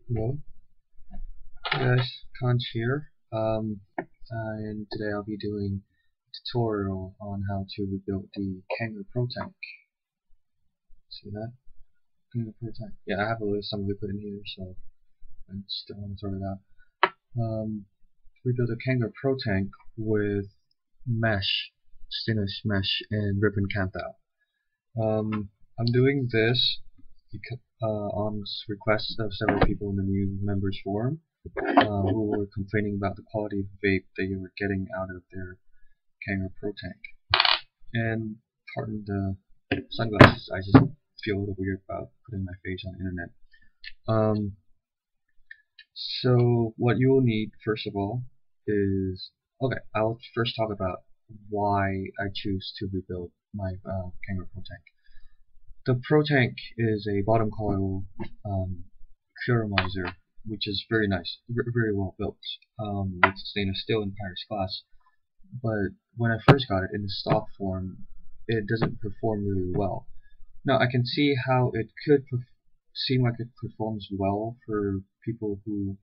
Hello, hey guys, Kanj here. And today I'll be doing a tutorial on how to rebuild the Kanger Protank. See that? Kanger Protank. Yeah, I have some liquid in here, so I just don't want to throw it out. Rebuild a Kanger Protank with mesh, stainless mesh, and ribbon Kanthal. I'm doing this because, on request of several people in the new members forum. Who were complaining about the quality of vape they were getting out of their Kanger Protank. And pardon the sunglasses, I just feel a little weird about putting my face on the internet. Um, so what you will need, first of all, is okay. I'll first talk about why I choose to rebuild my Kanger Protank. The Protank is a bottom coil puramizer, which is very nice, very well built, with stainless steel and Paris glass. But when I first got it in the stock form, it doesn't perform really well. Now I can see how it could seem like it performs well for people who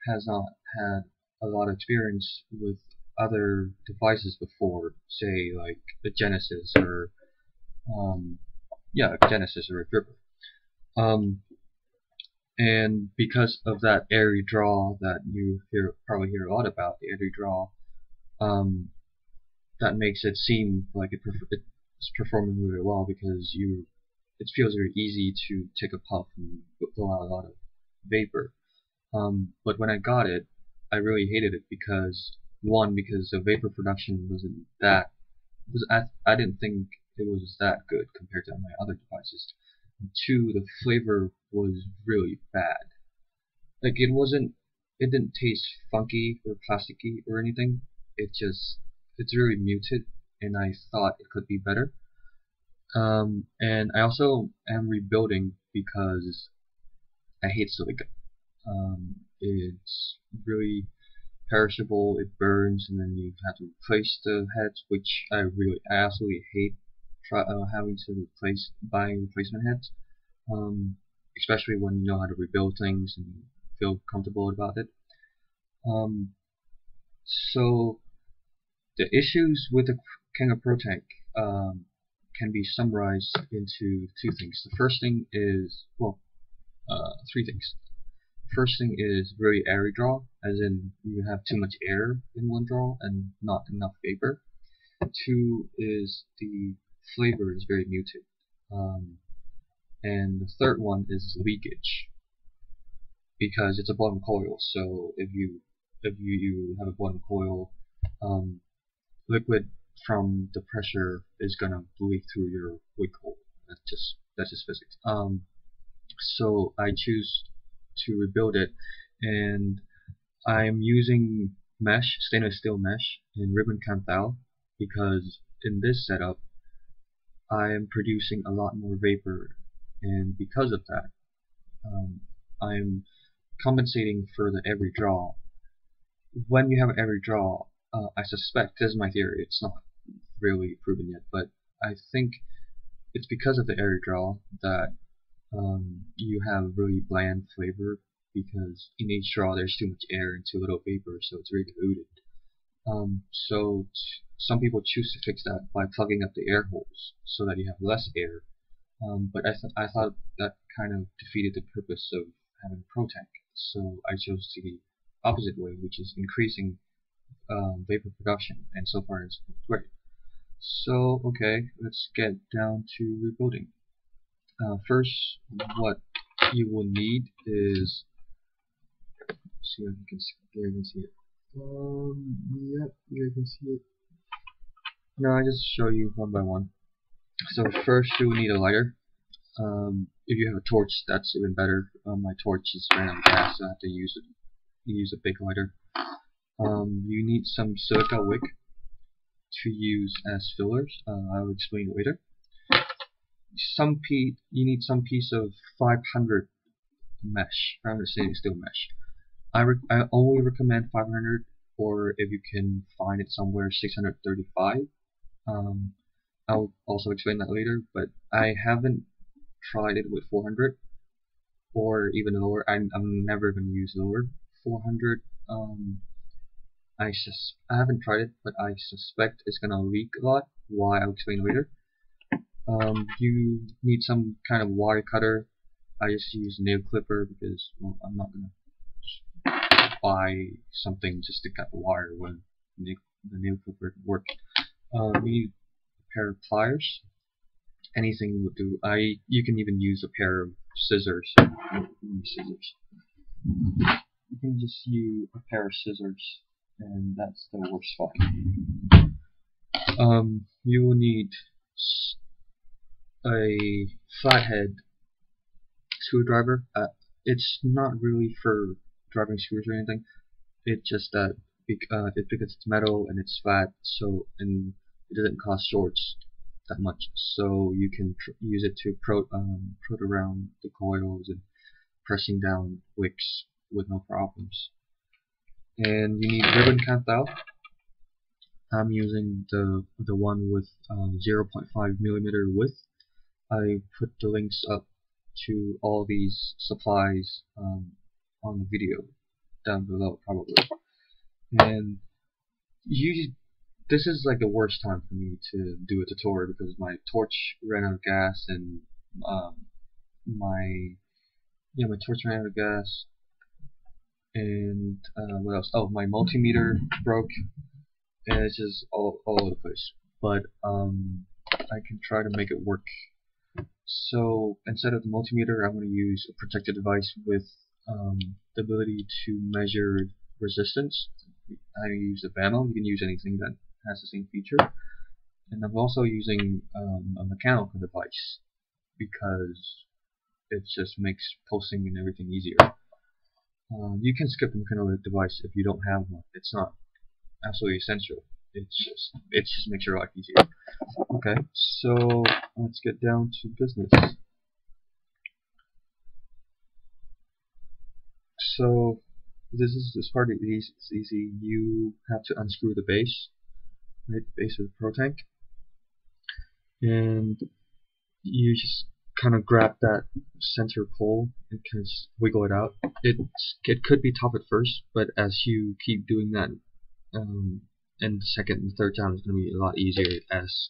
has not had a lot of experience with other devices before, say like the Genesis or um, Genesis or a Gripper. Um, and because of that airy draw that you probably hear a lot about, the airy draw, um, that makes it seem like it's performing really well because it feels very easy to take a puff and blow out a lot of vapor. But when I got it, I really hated it because one, because the vapor production wasn't that was I didn't think it was that good compared to my other devices. And two, the flavor was really bad. Like it didn't taste funky or plasticky or anything. It's really muted, and I thought it could be better. And I also am rebuilding because I hate silica. It's really perishable, it burns, and then you have to replace the heads, which I absolutely hate having to buying replacement heads. Especially when you know how to rebuild things and feel comfortable about it. Um, so the issues with the Kanger Protank um, can be summarized into two things. The first thing is, three things. First thing is very airy draw, as in you have too much air in one draw and not enough vapor. Two is the flavor is very muted. Um, and the third one is leakage, because it's a bottom coil. So if you have a bottom coil, um, liquid from the pressure is gonna bleed through your wick hole. That's just physics. So I choose to rebuild it, and I'm using mesh, stainless steel mesh, in ribbon Kanthal because in this setup I am producing a lot more vapor, and because of that, I'm compensating for the every draw. When you have an every draw, I suspect, this is my theory, it's not really proven yet, but I think it's because of the every draw that you have really bland flavor, because in each draw there's too much air and too little vapor, so it's very diluted. Some people choose to fix that by plugging up the air holes so that you have less air. But I thought that kind of defeated the purpose of having a Protank, so I chose the opposite way, which is increasing vapor production, and so far it's great. So okay, let's get down to rebuilding. First, what you will need is, see if you can see, here you can see it. Yep, here you can see it. No, I just show you one by one. So first you will need a lighter. If you have a torch, that's even better. My torch is ran out of gas, so I have to use a big lighter. You need some silica wick to use as fillers. I will explain it later. You need some piece of 500 mesh, 500 stainless steel mesh. I only recommend 500, or if you can find it somewhere, 635. I'll also explain that later, but I haven't tried it with 400. or even lower. I'm never going to use lower 400. I haven't tried it, but I suspect it's going to leak a lot. Why, I'll explain later. You need some kind of wire cutter. I just use a nail clipper because, well, I'm not going to buy something just to cut the wire when the nail clipper work. We need a pair of pliers. Anything would do. You can even use a pair of scissors. Scissors. You can just use a pair of scissors, and that's the worst spot. You will need a flathead screwdriver. It's not really for driving screws or anything. It's just that because it's metal and it's flat, and it doesn't cause shorts that much. So you can use it to prod around the coils and pressing down wicks with no problems. And you need ribbon Kanthal. I'm using the one with 0.5 millimeter width. I put the links up to all these supplies on the video down below probably. And this is like the worst time for me to do a tutorial because my torch ran out of gas and my torch ran out of gas and what else? Oh, my multimeter broke and it's just all over the place. But I can try to make it work. So instead of the multimeter, I'm going to use a protected device with the ability to measure resistance. I use the panel. You can use anything that has the same feature. And I'm also using a mechanical device because it just makes posting and everything easier. You can skip the mechanical device if you don't have one. It's not absolutely essential. It just makes your life easier. Okay, so let's get down to business. So this part is easy. You have to unscrew the base, right? The base of the Protank, and you just kind of grab that center pole and kind of wiggle it out. It could be tough at first, but as you keep doing that, and the second and third time is going to be a lot easier as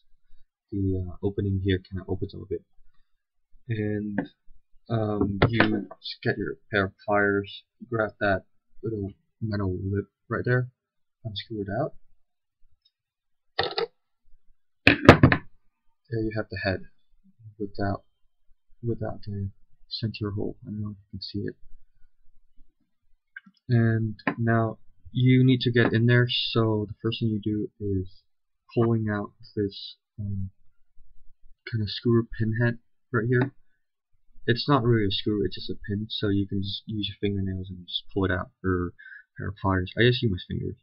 the opening here kind of opens up a bit. And you just get your pair of pliers, grab that little metal lip right there, unscrew it out. There you have the head without the center hole. I don't know if you can see it. And now you need to get in there, so the first thing you do is pulling out this kind of screw pin head right here. It's not really a screw, it's just a pin, so you can just use your fingernails and just pull it out, or a pair of pliers. I just use my fingers.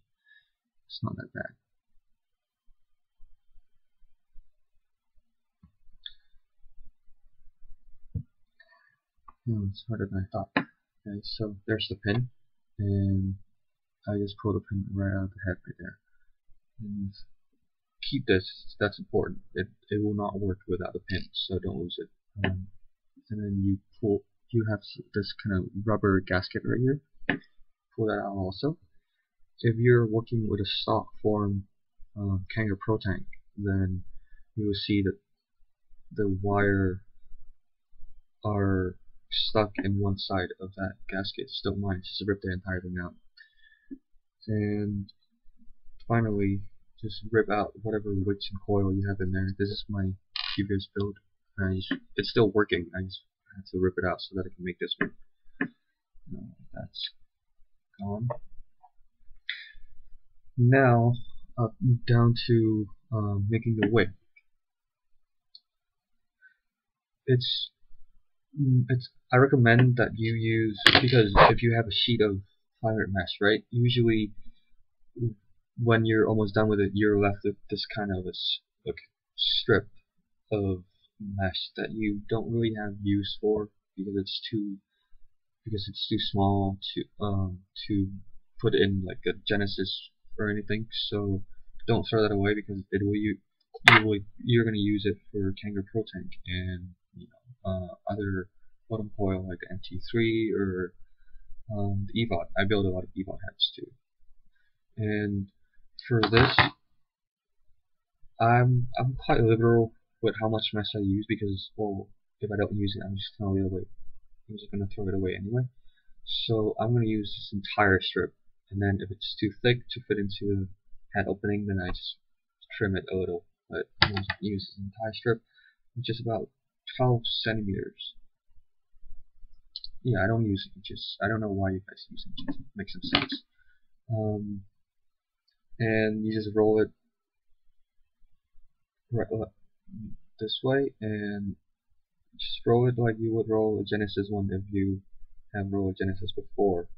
It's not that bad. It's harder than I thought. Okay, so there's the pin, and I just pull the pin right out of the head right there. And keep this, that's important. It will not work without the pin, so don't lose it. And then you have this kind of rubber gasket right here. Pull that out also. If you're working with a stock form Kanger Protank, then you will see that the wire are stuck in one side of that gasket. Just don't mind, just rip the entire thing out. And finally, just rip out whatever wicks and coil you have in there. This is my previous build. It's still working. I just had to rip it out so that I can make this one. That's gone. Now, down to making the wick. I recommend that you use, because if you have a sheet of 500 mesh, right? Usually, when you're almost done with it, you're left with this kind of a strip of mesh that you don't really have use for because it's too small to put in like a Genesis or anything. So don't throw that away because you're going to use it for Kanger Protank and other bottom coil like MT3 or the EVOD. I build a lot of EVOD heads too. And for this, I'm quite liberal with how much mesh I use because, well, if I don't use it, I'm just gonna throw it away anyway. So I'm gonna use this entire strip, and then if it's too thick to fit into the head opening, then I just trim it a little. But I'm gonna use this entire strip, which is about 12 centimeters. Yeah, I don't use inches. I don't know why you guys use inches. It makes some sense. And you just roll it right this way, and just roll it like you would roll a Genesis one if you have rolled a Genesis before.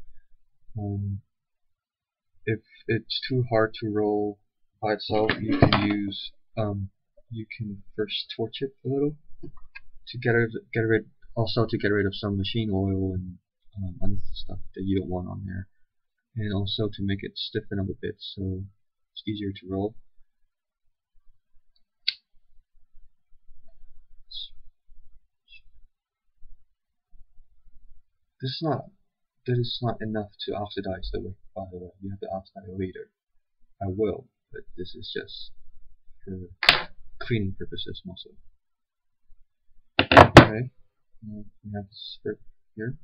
If it's too hard to roll by itself, you can use you can first torch it a little to get rid of some machine oil and other stuff that you don't want on there, and also to make it stiffen up a bit so it's easier to roll. This is not enough to oxidize the wick, by the way. You have to oxidize it later. I will, but this is just for cleaning purposes mostly. Okay, we have the strip here,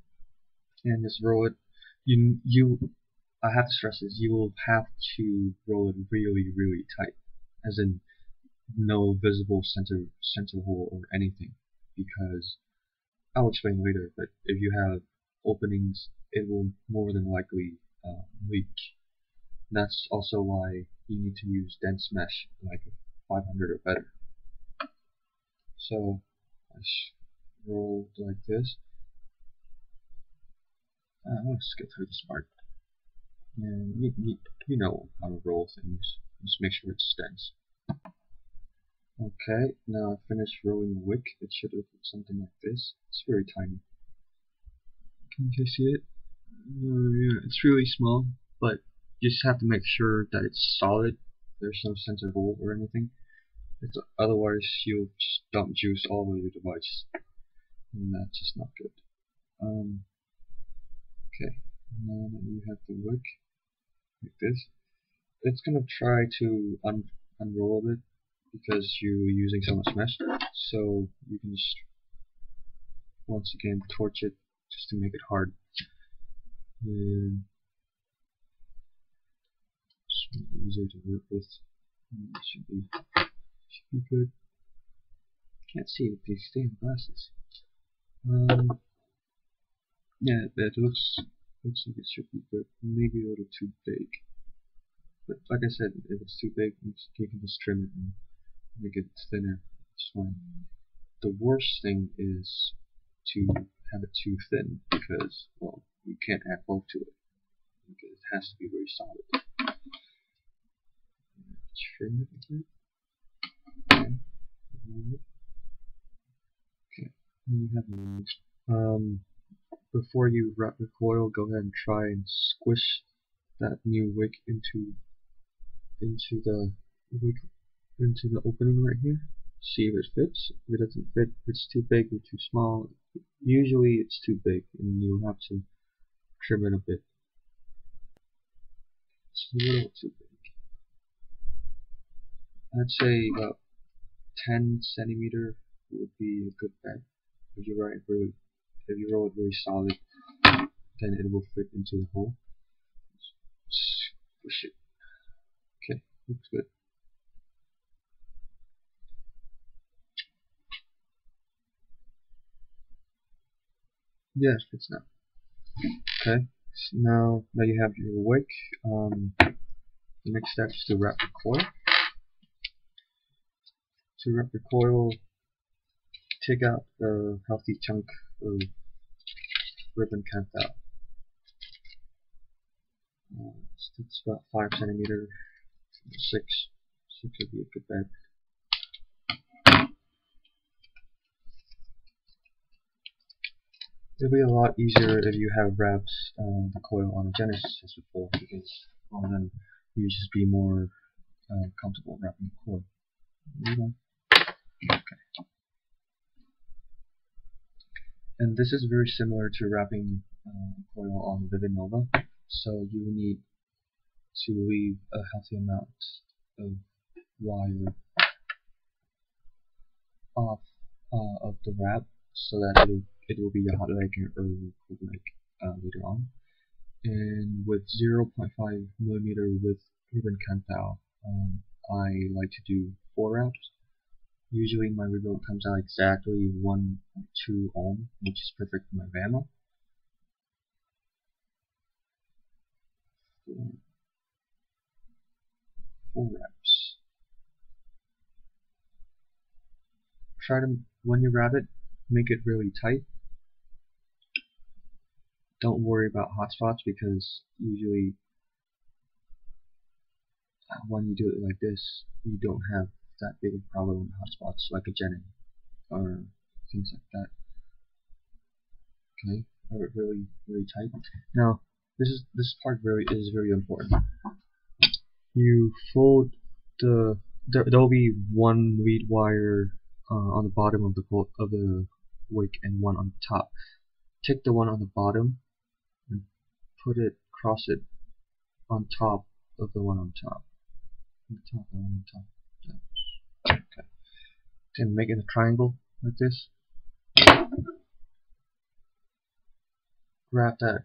and just roll it. I have to stress this. You will have to roll it really, really tight, as in no visible center hole or anything, because I'll explain later. But if you have openings, it will more than likely leak. That's also why you need to use dense mesh, like 500 or better. So I roll like this. Let's get through this part. And you know how to roll things. Just make sure it's dense. Okay, now I finished rolling the wick. It should look something like this. It's very tiny. Can you see it? Yeah, it's really small, but you just have to make sure that it's solid. There's no center hole or anything. Otherwise, you'll just dump juice all over your device, and that's just not good. Okay, now that you have the wick like this, it's gonna try to unroll it because you're using so much mesh. So you can just once again torch it just to make it hard. And it's easier to work with. It should be good. Can't see with these damn glasses. Yeah, that looks like it should be good. Maybe a little too big. But like I said, if it's too big, you can just trim it and make it thinner. It's fine. The worst thing is to have it too thin because, well, you can't add bulk to it because it has to be very solid. Trim it a bit. Okay. You have before you wrap the coil, go ahead and try and squish that new wick into the wick into the opening right here. See if it fits. If it doesn't fit, if it's too big or too small. Usually it's too big, and you have to trim it a bit. It's a little too big. I'd say about 10 centimeter would be a good bet. If you roll it really solid, then it will fit into the hole. Push it. Okay, looks good. Yeah, it fits now. Okay, so now that you have your wick, the next step is to wrap the coil. To wrap the coil, take out the healthy chunk of ribbon Kanthal. It's about 5 centimeters, 6 would be a good bet. It'll be a lot easier if you have wrapped the coil on a Genesis before, because well, then you just be more comfortable wrapping the coil. Okay. And this is very similar to wrapping coil on Vivinova. So you need to leave a healthy amount of wire off of the wrap so that it will be a hot leg or cold leg later on. And with 0.5 millimeter width ribbon Kanthal, I like to do 4 wraps. Usually my revolt comes out exactly 1.2 ohm, which is perfect for my VAMA. 4 wraps. Try to, when you wrap it, make it really tight. Don't worry about hot spots because usually when you do it like this, you don't have that big of a problem with hot spots like a Jenny or things like that. Okay, really, really tight. Now, this part really is very important. You fold there'll be one lead wire on the bottom of the wick and one on the top. Take the one on the bottom and cross it on top of the one on top. On the top, the one on top. Yeah. Okay. Then make it a triangle like this. Wrap that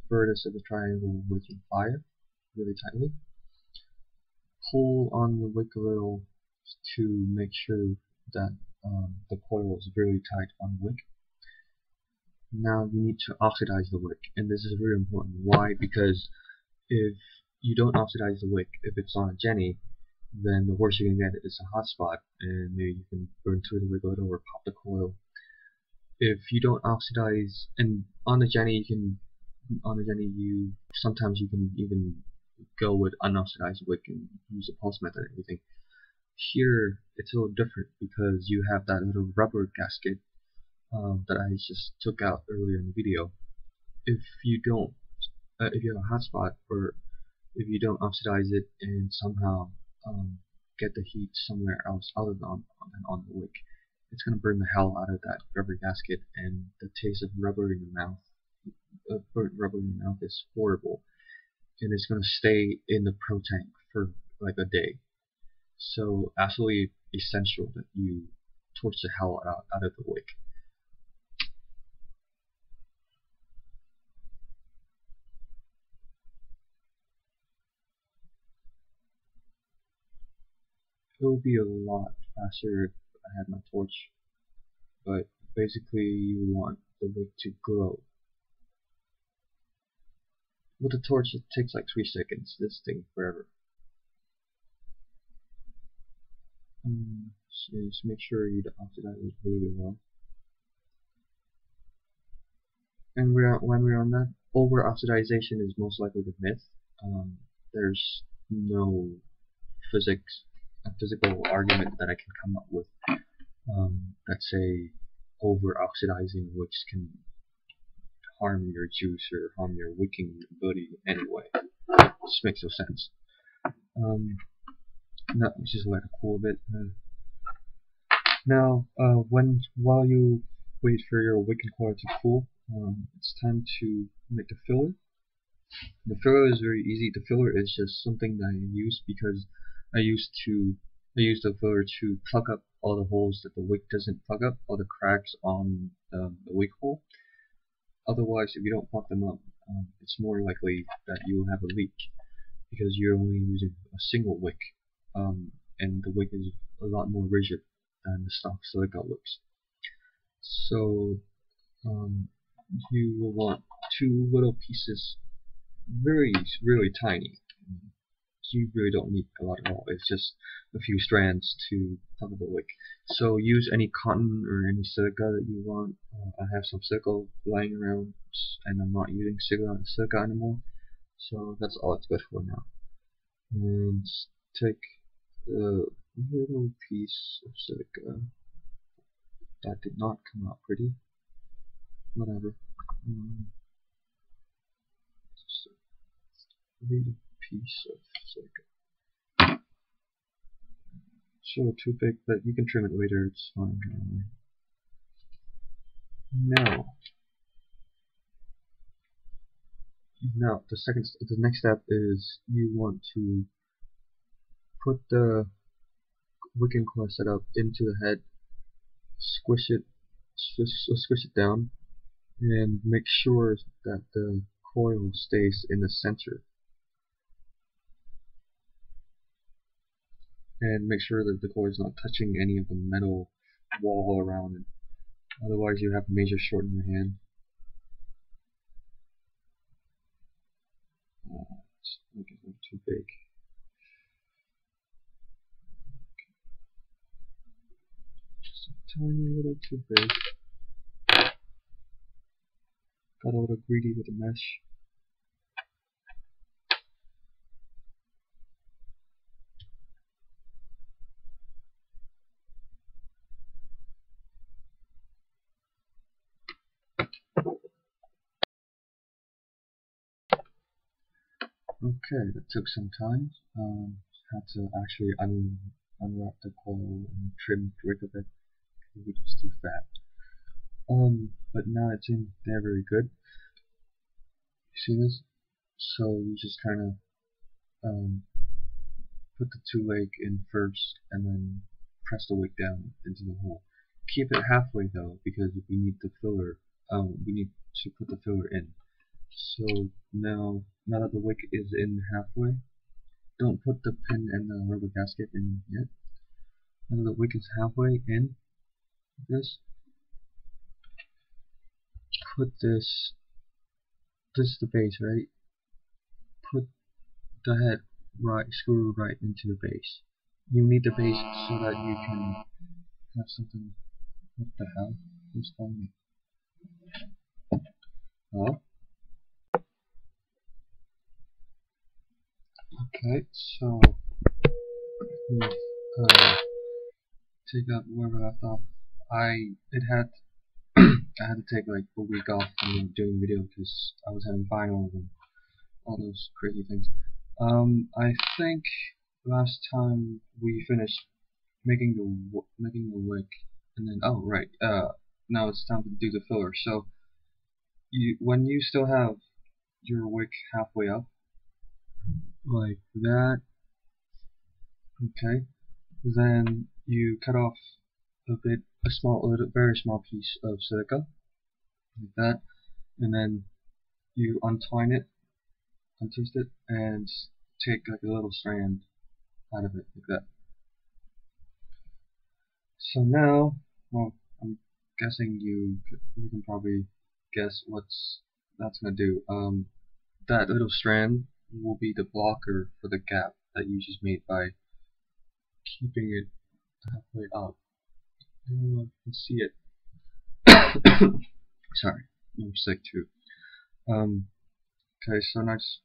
vertex of the triangle with your plier really tightly. Pull on the wick a little to make sure that the coil is really tight on the wick. Now you need to oxidize the wick, and this is very important. Why? Because if you don't oxidize the wick, if it's on a Jenny, then the worst you can get is a hot spot, and maybe you can burn through the wick a little or pop the coil. If you don't oxidize, and on the Jenny you sometimes you can even go with unoxidized wick and use the pulse method and everything. Here it's a little different because you have that little rubber gasket that I just took out earlier in the video. If you have a hot spot, or if you don't oxidize it and somehow get the heat somewhere else other than on the wick, it's gonna burn the hell out of that rubber gasket, and the taste of rubber in your mouth, burnt rubber in your mouth, is horrible, and it's gonna stay in the Protank for like a day. So absolutely essential that you torch the hell out of the wick. It would be a lot faster if I had my torch, but basically you want the wick to glow. With the torch it takes like 3 seconds, this thing forever. So just make sure you oxidize it really well. And when we're on that, over oxidization is most likely the myth. There's no physical argument that I can come up with that say over oxidizing which can harm your juice or harm your wicking ability anyway. This makes no sense. Now, just let it cool a bit. Now, while you wait for your wicking coil to cool, it's time to make the filler. The filler is very easy. The filler is just something that I use because I use the filler to plug up all the holes that the wick doesn't plug up, all the cracks on the wick hole. Otherwise, if you don't plug them up, it's more likely that you'll have a leak because you're only using a single wick, and the wick is a lot more rigid than the stock silica wicks. So you will want 2 little pieces, really tiny. You really don't need a lot at all. It's just a few strands to plug the wick. So use any cotton or any silica that you want. I have some silica lying around, and I'm not using silica anymore. So that's all it's good for now. And take a little piece of silica. That did not come out pretty. Whatever. Just a little piece of silica. So too big, but you can trim it later. It's fine. Now, the next step is you want to put the wicking coil setup into the head, squish it down, and make sure that the coil stays in the center. And make sure that the coil is not touching any of the metal wall around it. Otherwise, you have a major short in your hand. Let's make it a little too big. Just a tiny little too big. Got a little greedy with the mesh. Okay, that took some time. Had to actually unwrap the coil and trim the wick a bit because it was too fat. But now it's in there very good. You see this? So you just kind of put the two leg in first and then press the wick down into the hole. Keep it halfway though, because we need the filler. We need to put the filler in. So now that the wick is in halfway, don't put the pin and the rubber gasket in yet. Now that the wick is halfway in, this is the base, right? Put the head screw right into the base. You need the base so that you can have something. What the hell? Who's calling me? Oh. Okay, so take up where we left off. I had to take like a week off from doing the video because I was having finals and all those crazy things. I think last time we finished making the wick, and then now it's time to do the filler. So when you still have your wick halfway up, like that, okay, then you cut off a very small piece of silica, like that, and then you untwist it, and take like a little strand out of it, like that. So now, well, I'm guessing you can probably guess that's gonna do. That little strand will be the blocker for the gap that you just made by keeping it halfway up. I don't know if you can see it. Sorry, I'm sick too. Okay, so now just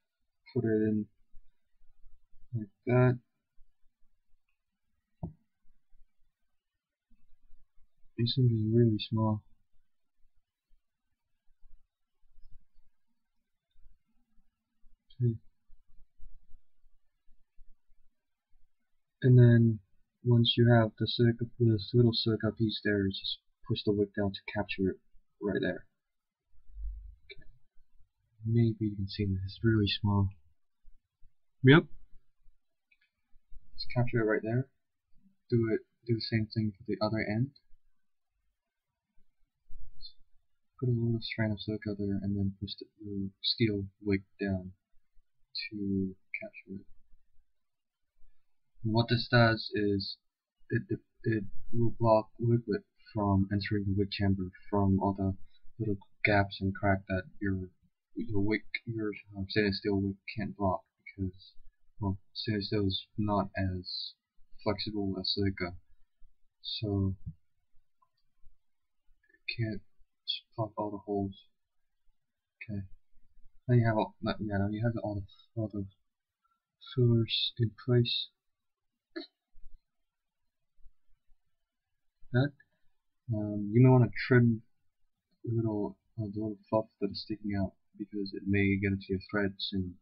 put it in like that. These things are really small. Okay. And then once you have this little silica piece there, just push the wick down to capture it right there. Okay. Maybe you can see this. It's really small. Yep. Just capture it right there. Do the same thing for the other end. Put a little strand of silica there, and then push the steel wick down to capture it. And what this does is it will block liquid from entering the wick chamber from all the little gaps and cracks that your stainless steel wick can't block, because stainless steel is not as flexible as silica, so it can't plug all the holes. Okay, now you have all the fillers in place. That you may want to trim the little fluff that is sticking out, because it may get into your threads and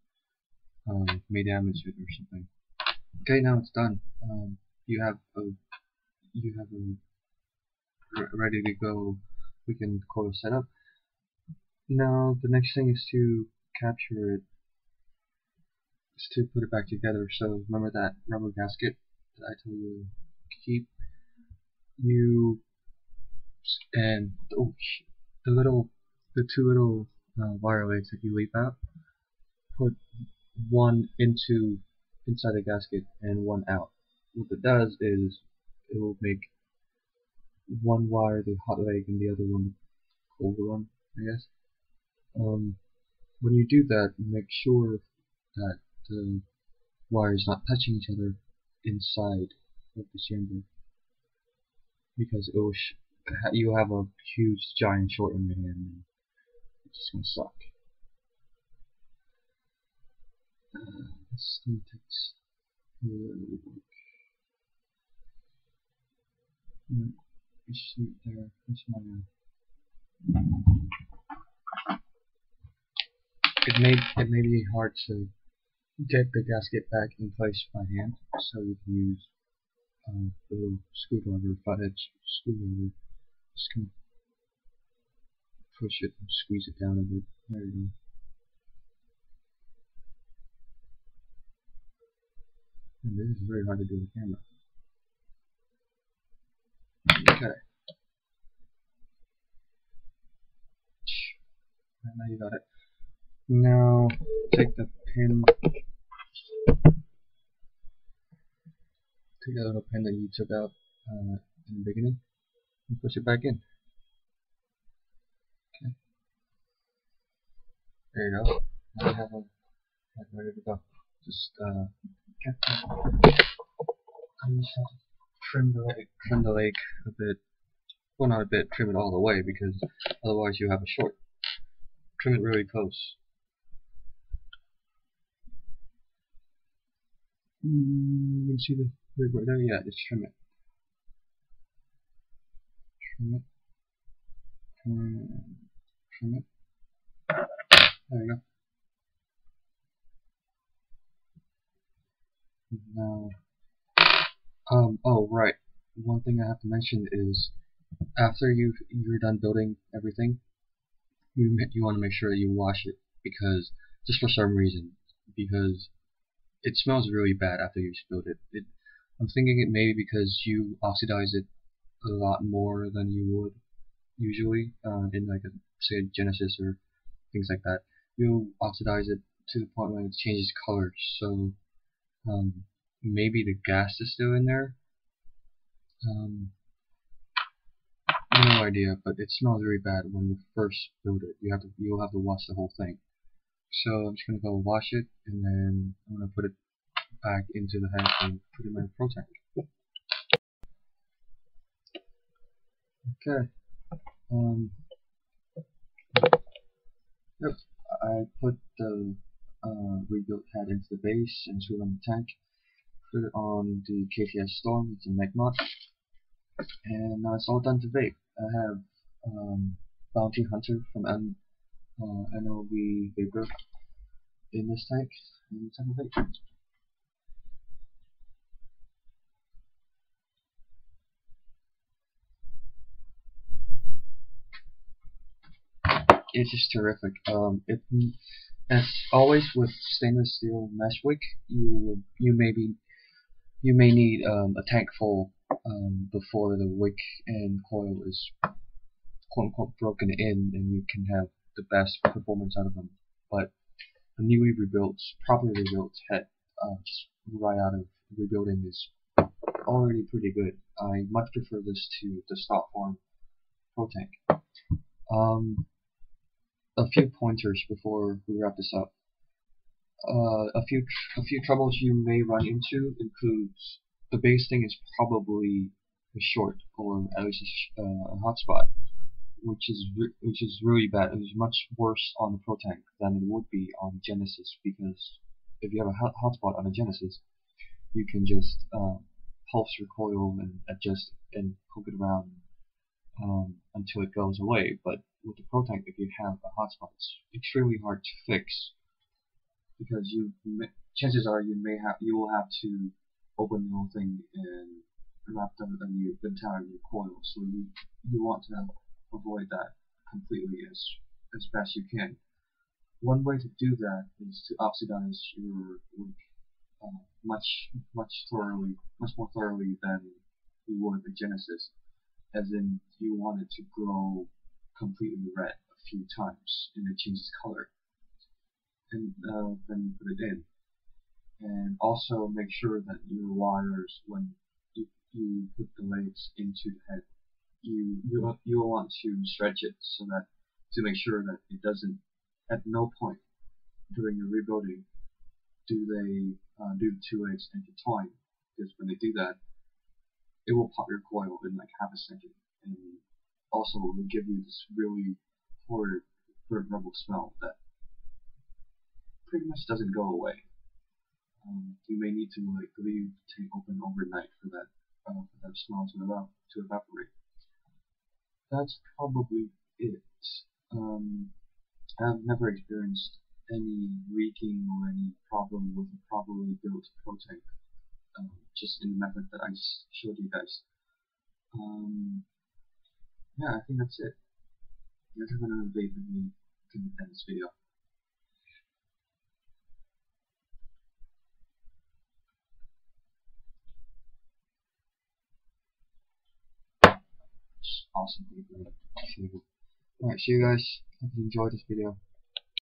may damage it or something. Okay, now it's done. You have a ready to go we can coil set up. Now the next thing is to capture it, is to put it back together. So remember that rubber gasket that I told you to keep? You and the two little wire legs that you leave out, put one inside the gasket and one out. What it does is it will make one wire the hot leg and the other one the cold one, I guess. When you do that, make sure that the wires not touching each other inside of the chamber, because it will you'll have a huge giant short in your hand and it's just gonna suck. This thing takes a little work. It's right there. That's my it may be hard to get the gasket back in place by hand, so you can use the little screwdriver, flathead screwdriver. Just kind of push it and squeeze it down a bit. There you go. And this is very hard to do with the camera. Okay. Now you got it. Now take the pin, take that little pin that you took out in the beginning and push it back in. Okay. There you go. Now you have a ready to go. Just okay. I just have to trim the leg a bit. Well, not a bit. Trim it all the way, because otherwise you have a short. Trim it really close. You can see the leg right there. Yeah, just trim it. Trim it. Trim it. There you go. Now, oh right. One thing I have to mention is, after you're done building everything, you want to make sure that you wash it, because just for some reason, because it smells really bad after you spilled it. I'm thinking it may be because you oxidize it a lot more than you would usually in like say a Genesis or things like that. You oxidize it to the point when it changes color. So maybe the gas is still in there. No idea, but it smells really bad when you first build it. You'll have to wash the whole thing. So I'm just gonna go wash it, and then I'm gonna put it back into the head and put it in my Protank. Okay. Yep. I put the rebuilt head into the base and screwed on the tank. Put it on the KTS Storm. It's a mech mod, and now it's all done to vape. I have Bounty Hunter from NOV Vapor in this tank, and it's time to vape. It's just terrific. As always with stainless steel mesh wick, you may need a tank full before the wick and coil is quote unquote broken in, and you can have the best performance out of them. But the newly rebuilt, properly rebuilt head, just right out of rebuilding, is already pretty good. I much prefer this to the stock form Protank. A few pointers before we wrap this up. A few troubles you may run into includes the base thing is probably a short, or at least a hotspot, which is really bad. It is much worse on the Protank than it would be on Genesis, because if you have a hotspot on a Genesis, you can just pulse your coil and adjust and poke it around until it goes away. But with the Protank, if you have a hotspot, it's extremely hard to fix, because chances are you will have to open the whole thing and wrap the entire new coil. So you want to avoid that completely as best you can. One way to do that is to oxidize your wick much more thoroughly than you would a Genesis, as in you want it to glow completely red a few times and it changes color, and then you put it in. And also make sure that your wires, when you put the legs into the head, you want to stretch it so that to make sure that it doesn't, at no point during the rebuilding do the two legs intertwine, because when they do that, it will pop your coil in like half a second, and also it will give you this really horrid bird rubble smell that pretty much doesn't go away. You may need to like leave the tank open overnight for that smell to evaporate. That's probably it. Um, I've never experienced any leaking or any problem with a properly built pro tank, just in the method that I showed you guys. Um, yeah, I think that's it. If you have another debate with me, you can end this video. Just awesome people. Alright, see you guys. Hope you enjoyed this video.